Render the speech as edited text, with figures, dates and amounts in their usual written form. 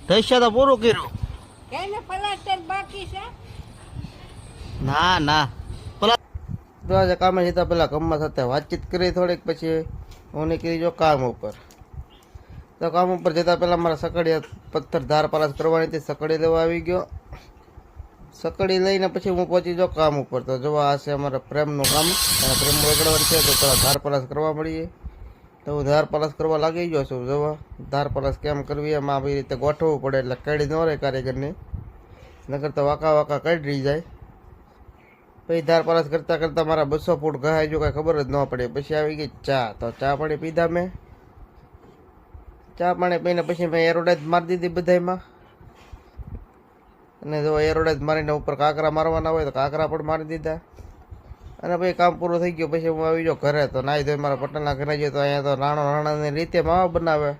ઢસ્યા તો પૂરું કર્યું. એને પ્લાસ્ટર બાકી છે. ના ના તો આજે કામે જતા પેલા કામમાં સાથે વાતચીત કરી થોડીક, પછી હું નીકળી જો કામ ઉપર. તો કામ ઉપર જતા પહેલાં મારા સકડીયા પથ્થર ધાર પાલાસ કરવાની હતી, સકડી લેવા આવી ગયો. સકડી લઈને પછી હું પહોંચી જાઉં કામ ઉપર. તો જોવા આ છે અમારા પ્રેમનું કામ, અને પ્રેમ વગડવાનું છે. તો પેલા ધાર પાલાસ કરવા મળીએ. તો હું ધાર પાલાસ કરવા લાગી ગયો છું. જોવા ધાર પાલાસ કેમ કરવી એમ આવી રીતે ગોઠવવું પડે, એટલે કડી ન રહે કારીગરની, નકર તો વાંકા વાંકા કાઢી જાય. પછી ધાર પાલાસ કરતાં કરતાં મારા 200 ફૂટ ઘાય જો કાંઈ ખબર જ ન પડે. પછી આવી ગઈ ચા. તો ચા પાણી પીધા મેં. ચા પાણી પીને પછી મેં એરોડાઈઝ મારી દીધી બધામાં. અને જો એરોડાઈઝ મારીને ઉપર કાંકરા મારવાના હોય તો કાંકરા પણ મારી દીધા. અને પછી કામ પૂરું થઈ ગયું. પછી હું આવી ગયો ઘરે. તો નાહી ધોઈ મારા પટેલના ઘરે ગયો. તો અહીંયા તો રાણાની રીતે માવા બનાવે.